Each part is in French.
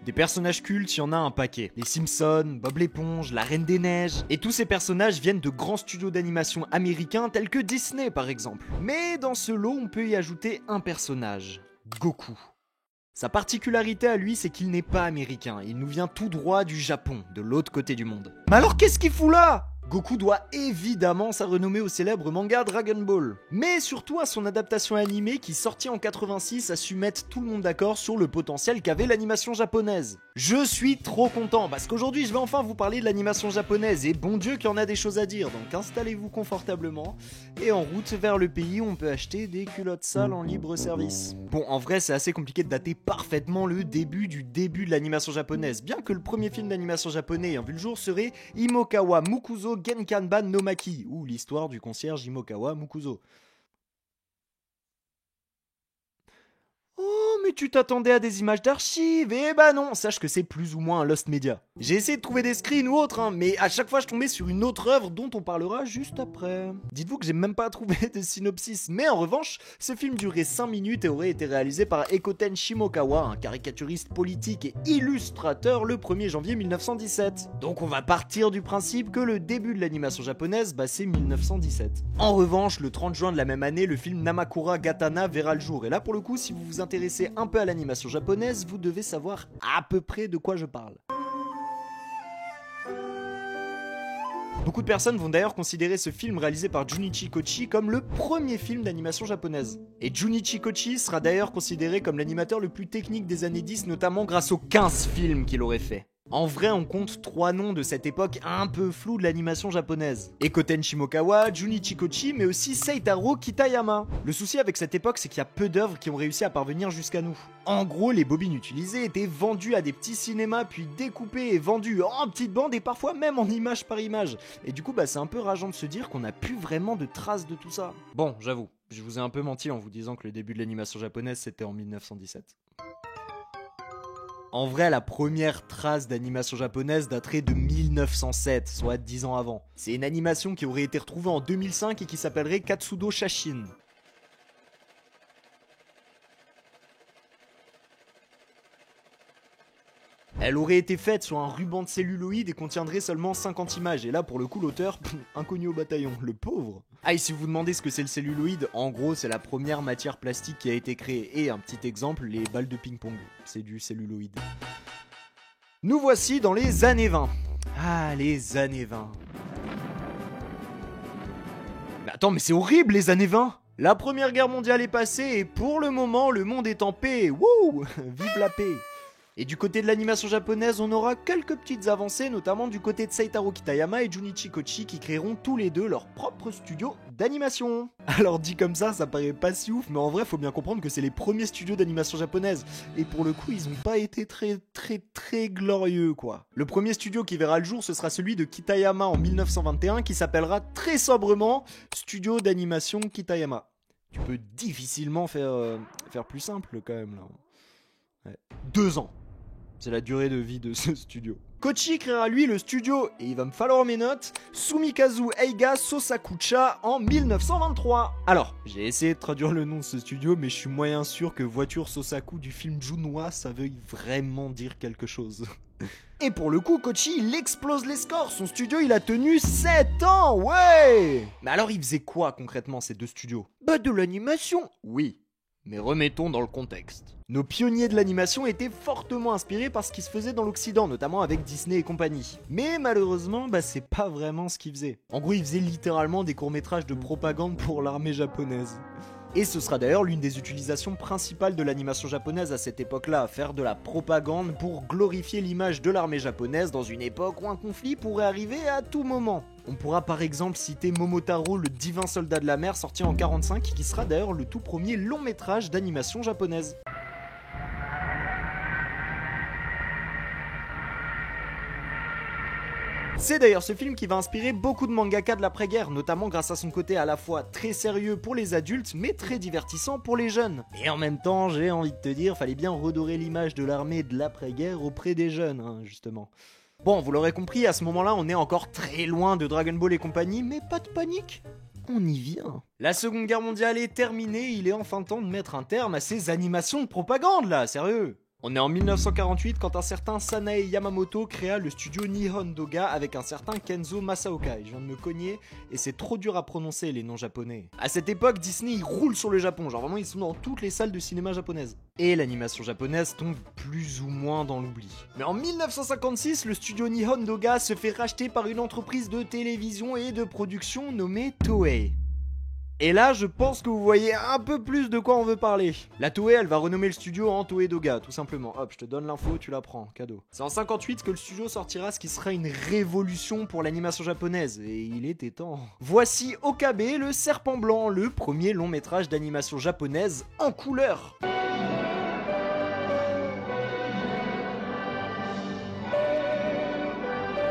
Des personnages cultes, il y en a un paquet. Les Simpsons, Bob l'éponge, la Reine des Neiges. Et tous ces personnages viennent de grands studios d'animation américains tels que Disney par exemple. Mais dans ce lot, on peut y ajouter un personnage, Goku. Sa particularité à lui, c'est qu'il n'est pas américain, il nous vient tout droit du Japon, de l'autre côté du monde. Mais alors qu'est-ce qu'il fout là ? Goku doit évidemment sa renommée au célèbre manga Dragon Ball, mais surtout à son adaptation animée qui, sortie en 86, a su mettre tout le monde d'accord sur le potentiel qu'avait l'animation japonaise. Je suis trop content parce qu'aujourd'hui je vais enfin vous parler de l'animation japonaise et bon Dieu qu'il y en a des choses à dire, donc installez-vous confortablement et en route vers le pays où on peut acheter des culottes sales en libre service. Bon, en vrai c'est assez compliqué de dater parfaitement le début de l'animation japonaise, bien que le premier film d'animation japonais ayant vu le jour serait Imokawa Mukuzo Genkanban no Maki, ou l'histoire du concierge Imokawa Mukuzo. Oh, mais tu t'attendais à des images d'archives, eh bah non, sache que c'est plus ou moins un Lost Media. J'ai essayé de trouver des screens ou autres, mais à chaque fois je tombais sur une autre œuvre dont on parlera juste après. Dites-vous que j'ai même pas trouvé de synopsis, mais en revanche, ce film durait 5 minutes et aurait été réalisé par Ekoten Shimokawa, un caricaturiste politique et illustrateur le 1er janvier 1917. Donc on va partir du principe que le début de l'animation japonaise, c'est 1917. En revanche, le 30 juin de la même année, le film Namakura Gatana verra le jour, et là pour le coup, si vous vous intéressez un peu à l'animation japonaise, vous devez savoir à peu près de quoi je parle. Beaucoup de personnes vont d'ailleurs considérer ce film réalisé par Junichi Kochi comme le premier film d'animation japonaise. Et Junichi Kochi sera d'ailleurs considéré comme l'animateur le plus technique des années 10, notamment grâce aux 15 films qu'il aurait fait. En vrai, on compte 3 noms de cette époque un peu floue de l'animation japonaise. Ekoten Shimokawa, Junichi Kochi, mais aussi Seitaro Kitayama. Le souci avec cette époque, c'est qu'il y a peu d'œuvres qui ont réussi à parvenir jusqu'à nous. En gros, les bobines utilisées étaient vendues à des petits cinémas, puis découpées et vendues en petites bandes et parfois même en image par image. Et du coup, c'est un peu rageant de se dire qu'on n'a plus vraiment de traces de tout ça. Bon, j'avoue, je vous ai un peu menti en vous disant que le début de l'animation japonaise, c'était en 1917. En vrai, la première trace d'animation japonaise daterait de 1907, soit 10 ans avant. C'est une animation qui aurait été retrouvée en 2005 et qui s'appellerait Katsudo Shashin. Elle aurait été faite sur un ruban de celluloïd et contiendrait seulement 50 images. Et là, pour le coup, l'auteur, inconnu au bataillon, le pauvre. Ah, et si vous vous demandez ce que c'est le celluloïd, en gros, c'est la première matière plastique qui a été créée. Et un petit exemple, les balles de ping-pong. C'est du celluloïd. Nous voici dans les années 20. Ah, les années 20. Mais attends, mais c'est horrible, les années 20. La Première Guerre mondiale est passée et pour le moment, le monde est en paix. Wouh! Vive la paix! Et du côté de l'animation japonaise, on aura quelques petites avancées, notamment du côté de Seitaro Kitayama et Junichi Kochi qui créeront tous les deux leur propre studio d'animation. Alors dit comme ça paraît pas si ouf, mais en vrai faut bien comprendre que c'est les premiers studios d'animation japonaise. Et pour le coup, ils ont pas été très glorieux quoi. Le premier studio qui verra le jour, ce sera celui de Kitayama en 1921 qui s'appellera très sobrement Studio d'animation Kitayama. Tu peux difficilement faire plus simple quand même là. Ouais. 2 ans. C'est la durée de vie de ce studio. Kochi créera lui le studio, et il va me falloir mes notes, Sumikazu Eiga Sosakucha en 1923. Alors, j'ai essayé de traduire le nom de ce studio, mais je suis moyen sûr que voiture Sosaku du film Junwa, ça veuille vraiment dire quelque chose. Et pour le coup, Kochi, il explose les scores. Son studio, il a tenu 7 ans, ouais. Mais alors, il faisait quoi concrètement ces deux studios ? De l'animation. Oui. Mais remettons dans le contexte. Nos pionniers de l'animation étaient fortement inspirés par ce qui se faisait dans l'Occident, notamment avec Disney et compagnie. Mais malheureusement, c'est pas vraiment ce qu'ils faisaient. En gros, ils faisaient littéralement des courts-métrages de propagande pour l'armée japonaise. Et ce sera d'ailleurs l'une des utilisations principales de l'animation japonaise à cette époque-là, faire de la propagande pour glorifier l'image de l'armée japonaise dans une époque où un conflit pourrait arriver à tout moment. On pourra par exemple citer Momotaro, le divin soldat de la mer, sorti en 1945, qui sera d'ailleurs le tout premier long métrage d'animation japonaise. C'est d'ailleurs ce film qui va inspirer beaucoup de mangaka de l'après-guerre, notamment grâce à son côté à la fois très sérieux pour les adultes, mais très divertissant pour les jeunes. Et en même temps, j'ai envie de te dire, fallait bien redorer l'image de l'armée de l'après-guerre auprès des jeunes, justement. Bon, vous l'aurez compris, à ce moment-là, on est encore très loin de Dragon Ball et compagnie, mais pas de panique, on y vient. La Seconde Guerre mondiale est terminée, il est enfin temps de mettre un terme à ces animations de propagande là, sérieux. On est en 1948 quand un certain Sanae Yamamoto créa le studio Nihon Doga avec un certain Kenzo Masaoka. Je viens de me cogner et c'est trop dur à prononcer les noms japonais. À cette époque, Disney il roule sur le Japon, genre vraiment ils sont dans toutes les salles de cinéma japonaises. Et l'animation japonaise tombe plus ou moins dans l'oubli. Mais en 1956, le studio Nihon Doga se fait racheter par une entreprise de télévision et de production nommée Toei. Et là, je pense que vous voyez un peu plus de quoi on veut parler. La Toei, elle va renommer le studio en Toei Doga, tout simplement. Hop, je te donne l'info, tu la prends, cadeau. C'est en 58 que le studio sortira ce qui sera une révolution pour l'animation japonaise, et il était temps. Voici Okabe, le serpent blanc, le premier long métrage d'animation japonaise en couleur.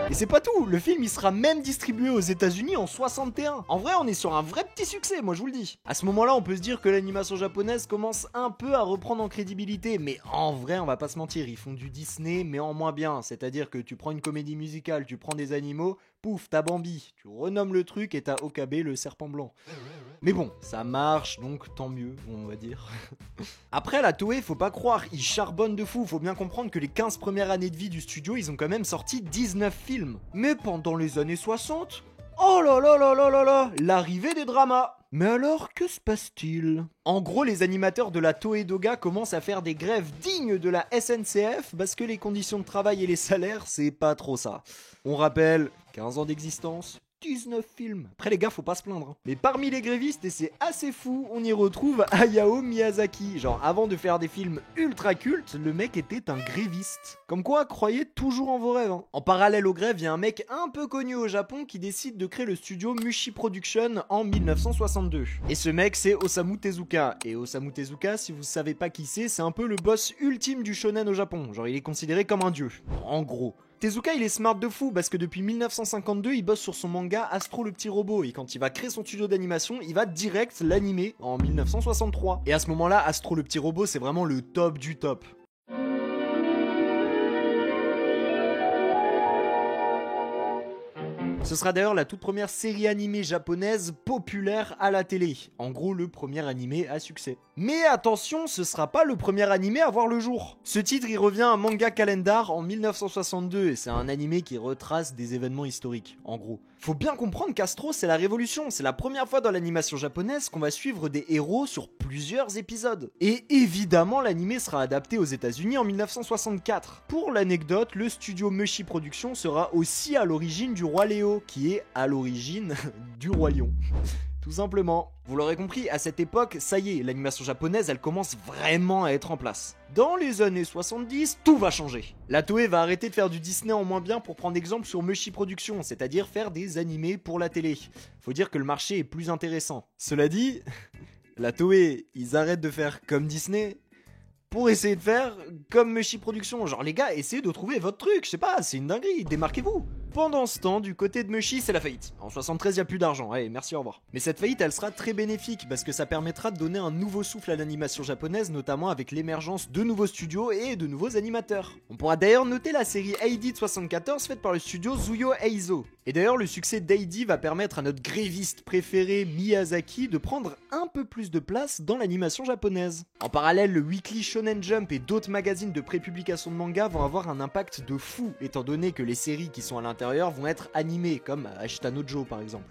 Et c'est pas tout, le film il sera même distribué aux États-Unis en 61. En vrai, on est sur un vrai petit succès, moi je vous le dis. À ce moment-là, on peut se dire que l'animation japonaise commence un peu à reprendre en crédibilité, mais en vrai, on va pas se mentir, ils font du Disney, mais en moins bien. C'est-à-dire que tu prends une comédie musicale, tu prends des animaux, pouf, t'as Bambi, tu renommes le truc et t'as Okabe, le serpent blanc. Mais bon, ça marche, donc tant mieux, on va dire. Après, la Toei, faut pas croire, ils charbonnent de fou. Faut bien comprendre que les 15 premières années de vie du studio, ils ont quand même sorti 19 films. Mais pendant les années 60, oh là là là là là là, l'arrivée des dramas. Mais alors, que se passe-t-il? En gros, les animateurs de la Toei Doga commencent à faire des grèves dignes de la SNCF parce que les conditions de travail et les salaires, c'est pas trop ça. On rappelle, 15 ans d'existence, 19 films. Après les gars, faut pas se plaindre. Mais parmi les grévistes, et c'est assez fou, on y retrouve Hayao Miyazaki. Genre, avant de faire des films ultra cultes, le mec était un gréviste. Comme quoi, croyez toujours en vos rêves. En parallèle aux grèves, il y a un mec un peu connu au Japon qui décide de créer le studio Mushi Production en 1962. Et ce mec, c'est Osamu Tezuka. Et Osamu Tezuka, si vous savez pas qui c'est un peu le boss ultime du shonen au Japon. Genre, il est considéré comme un dieu. En gros. Tezuka il est smart de fou parce que depuis 1952 il bosse sur son manga Astro le petit robot et quand il va créer son studio d'animation il va direct l'animer en 1963. Et à ce moment là Astro le petit robot c'est vraiment le top du top. Ce sera d'ailleurs la toute première série animée japonaise populaire à la télé. En gros, le premier animé à succès. Mais attention, ce sera pas le premier animé à voir le jour. Ce titre, il revient à Manga Calendar en 1962 et c'est un animé qui retrace des événements historiques, en gros. Faut bien comprendre qu'Astro, c'est la révolution. C'est la première fois dans l'animation japonaise qu'on va suivre des héros sur plusieurs épisodes. Et évidemment, l'animé sera adapté aux États-Unis en 1964. Pour l'anecdote, le studio Mushi Production sera aussi à l'origine du Roi Léo, qui est à l'origine du Roi Lion. Tout simplement. Vous l'aurez compris, à cette époque, ça y est, l'animation japonaise, elle commence vraiment à être en place. Dans les années 70, tout va changer. La Toei va arrêter de faire du Disney en moins bien pour prendre exemple sur Mushi Production, c'est-à-dire faire des animés pour la télé. Faut dire que le marché est plus intéressant. Cela dit, la Toei, ils arrêtent de faire comme Disney pour essayer de faire comme Mushi Production. Genre les gars, essayez de trouver votre truc, je sais pas, c'est une dinguerie, démarquez-vous. Pendant ce temps, du côté de Mushi, c'est la faillite. En 73, il n'y a plus d'argent. Allez, merci, au revoir. Mais cette faillite, elle sera très bénéfique parce que ça permettra de donner un nouveau souffle à l'animation japonaise, notamment avec l'émergence de nouveaux studios et de nouveaux animateurs. On pourra d'ailleurs noter la série Heidi de 74 faite par le studio Zuyo Eizo. Et d'ailleurs, le succès d'Heidi va permettre à notre gréviste préféré Miyazaki de prendre un peu plus de place dans l'animation japonaise. En parallèle, le Weekly Shonen Jump et d'autres magazines de prépublication de manga vont avoir un impact de fou, étant donné que les séries qui sont à l'intérieur vont être animés, comme Ashita no Joe par exemple.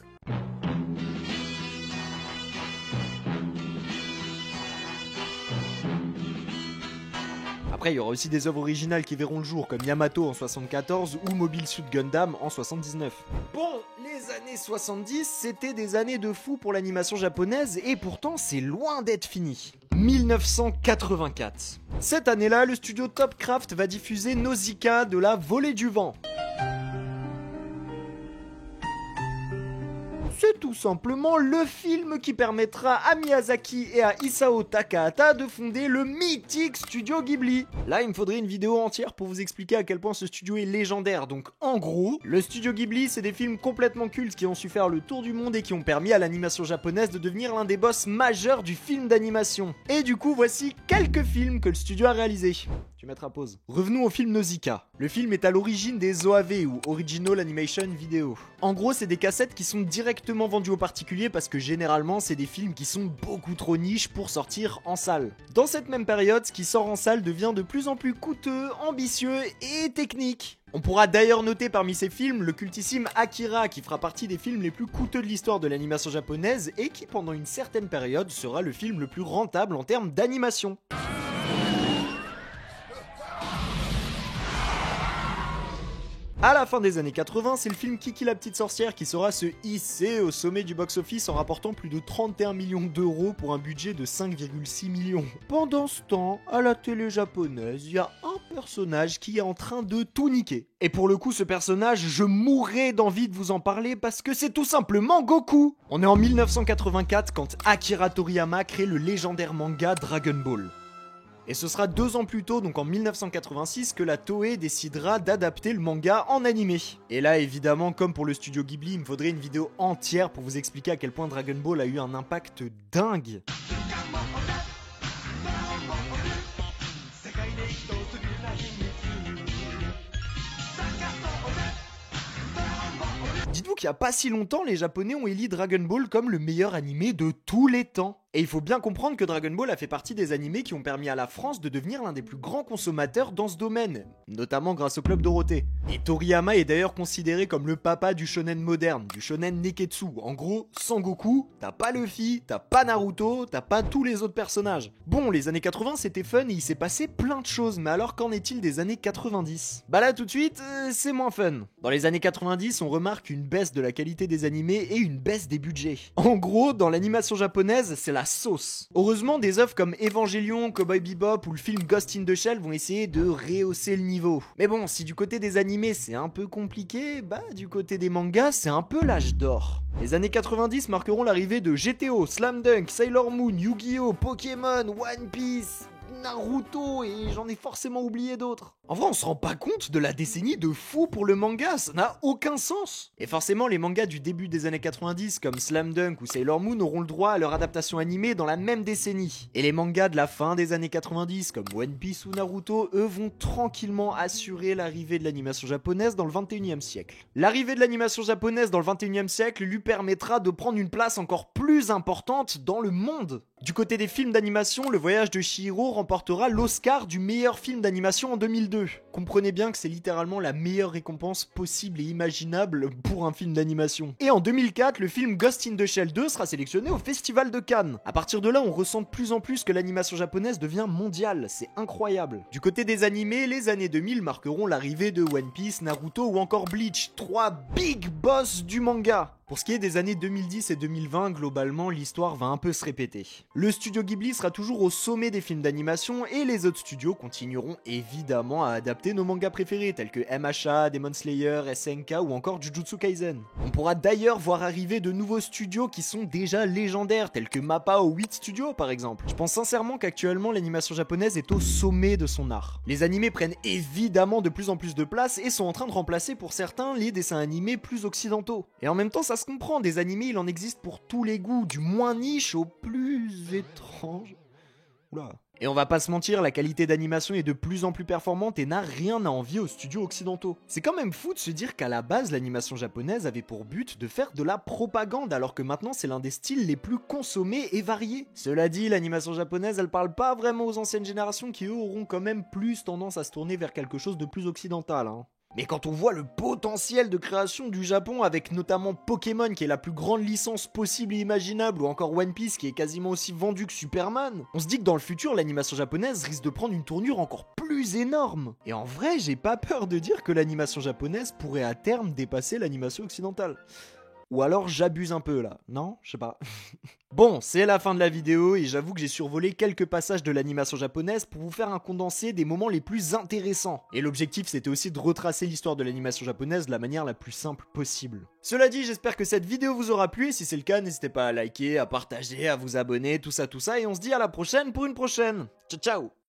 Après, il y aura aussi des œuvres originales qui verront le jour, comme Yamato en 74 ou Mobile Suit Gundam en 79. Bon, les années 70, c'était des années de fou pour l'animation japonaise, et pourtant c'est loin d'être fini. 1984. Cette année-là, le studio Topcraft va diffuser Nausicaa de la Volée du Vent. C'est tout simplement le film qui permettra à Miyazaki et à Isao Takahata de fonder le mythique studio Ghibli. Là, il me faudrait une vidéo entière pour vous expliquer à quel point ce studio est légendaire. Donc, en gros, le studio Ghibli, c'est des films complètement cultes qui ont su faire le tour du monde et qui ont permis à l'animation japonaise de devenir l'un des boss majeurs du film d'animation. Et du coup, voici quelques films que le studio a réalisés. Tu mettras pause. Revenons au film Nausicaa. Le film est à l'origine des OAV ou Original Animation Video. En gros, c'est des cassettes qui sont directement vendus aux particuliers parce que généralement c'est des films qui sont beaucoup trop niches pour sortir en salle. Dans cette même période, ce qui sort en salle devient de plus en plus coûteux, ambitieux et technique. On pourra d'ailleurs noter parmi ces films le cultissime Akira qui fera partie des films les plus coûteux de l'histoire de l'animation japonaise et qui pendant une certaine période sera le film le plus rentable en termes d'animation. À la fin des années 80, c'est le film Kiki la petite sorcière qui saura se hisser au sommet du box-office en rapportant plus de 31 millions d'euros pour un budget de 5,6 millions. Pendant ce temps, à la télé japonaise, il y a un personnage qui est en train de tout niquer. Et pour le coup, ce personnage, je mourrais d'envie de vous en parler parce que c'est tout simplement Goku. On est en 1984 quand Akira Toriyama crée le légendaire manga Dragon Ball. Et ce sera 2 ans plus tôt, donc en 1986, que la Toei décidera d'adapter le manga en animé. Et là, évidemment, comme pour le studio Ghibli, il me faudrait une vidéo entière pour vous expliquer à quel point Dragon Ball a eu un impact dingue. Dites-vous qu'il n'y a pas si longtemps, les Japonais ont élu Dragon Ball comme le meilleur animé de tous les temps. Et il faut bien comprendre que Dragon Ball a fait partie des animés qui ont permis à la France de devenir l'un des plus grands consommateurs dans ce domaine, notamment grâce au Club Dorothée. Et Toriyama est d'ailleurs considéré comme le papa du shonen moderne, du shonen neketsu. En gros, sans Goku, t'as pas Luffy, t'as pas Naruto, t'as pas tous les autres personnages. Bon, les années 80 c'était fun et il s'est passé plein de choses, mais alors qu'en est-il des années 90 ? Bah là tout de suite, c'est moins fun. Dans les années 90, on remarque une baisse de la qualité des animés et une baisse des budgets. En gros, dans l'animation japonaise, c'est la sauce. Heureusement, des œuvres comme Evangelion, Cowboy Bebop ou le film Ghost in the Shell vont essayer de rehausser le niveau. Mais bon, si du côté des animés c'est un peu compliqué, bah du côté des mangas c'est un peu l'âge d'or. Les années 90 marqueront l'arrivée de GTO, Slam Dunk, Sailor Moon, Yu-Gi-Oh, Pokémon, One Piece, Naruto et j'en ai forcément oublié d'autres. En vrai, on se rend pas compte de la décennie de fou pour le manga, ça n'a aucun sens. Et forcément, les mangas du début des années 90 comme Slam Dunk ou Sailor Moon auront le droit à leur adaptation animée dans la même décennie. Et les mangas de la fin des années 90 comme One Piece ou Naruto, eux vont tranquillement assurer l'arrivée de l'animation japonaise dans le 21e siècle. L'arrivée de l'animation japonaise dans le 21e siècle lui permettra de prendre une place encore plus importante dans le monde. Du côté des films d'animation, Le Voyage de Chihiro remportera l'Oscar du meilleur film d'animation en 2002. Comprenez bien que c'est littéralement la meilleure récompense possible et imaginable pour un film d'animation. Et en 2004, le film Ghost in the Shell 2 sera sélectionné au Festival de Cannes. À partir de là, on ressent de plus en plus que l'animation japonaise devient mondiale, c'est incroyable. Du côté des animés, les années 2000 marqueront l'arrivée de One Piece, Naruto ou encore Bleach, 3 big boss du manga. Pour ce qui est des années 2010 et 2020, globalement, l'histoire va un peu se répéter. Le studio Ghibli sera toujours au sommet des films d'animation et les autres studios continueront évidemment à adapter nos mangas préférés tels que MHA, Demon Slayer, SNK ou encore Jujutsu Kaisen. On pourra d'ailleurs voir arriver de nouveaux studios qui sont déjà légendaires tels que MAPPA ou 8 Studios par exemple. Je pense sincèrement qu'actuellement l'animation japonaise est au sommet de son art. Les animés prennent évidemment de plus en plus de place et sont en train de remplacer pour certains les dessins animés plus occidentaux. Et en même temps ça se comprend, des animés il en existe pour tous les goûts, du moins niche au plus étrange. Oula. Et on va pas se mentir, la qualité d'animation est de plus en plus performante et n'a rien à envier aux studios occidentaux. C'est quand même fou de se dire qu'à la base, l'animation japonaise avait pour but de faire de la propagande, alors que maintenant c'est l'un des styles les plus consommés et variés. Cela dit, l'animation japonaise, elle parle pas vraiment aux anciennes générations qui eux auront quand même plus tendance à se tourner vers quelque chose de plus occidental, hein. Mais quand on voit le potentiel de création du Japon avec notamment Pokémon qui est la plus grande licence possible et imaginable ou encore One Piece qui est quasiment aussi vendu que Superman, on se dit que dans le futur l'animation japonaise risque de prendre une tournure encore plus énorme. Et en vrai j'ai pas peur de dire que l'animation japonaise pourrait à terme dépasser l'animation occidentale. Ou alors j'abuse un peu là, non? Je sais pas. Bon, c'est la fin de la vidéo et j'avoue que j'ai survolé quelques passages de l'animation japonaise pour vous faire un condensé des moments les plus intéressants. Et l'objectif c'était aussi de retracer l'histoire de l'animation japonaise de la manière la plus simple possible. Cela dit, j'espère que cette vidéo vous aura plu et si c'est le cas, n'hésitez pas à liker, à partager, à vous abonner, tout ça et on se dit à la prochaine pour une prochaine. Ciao ciao!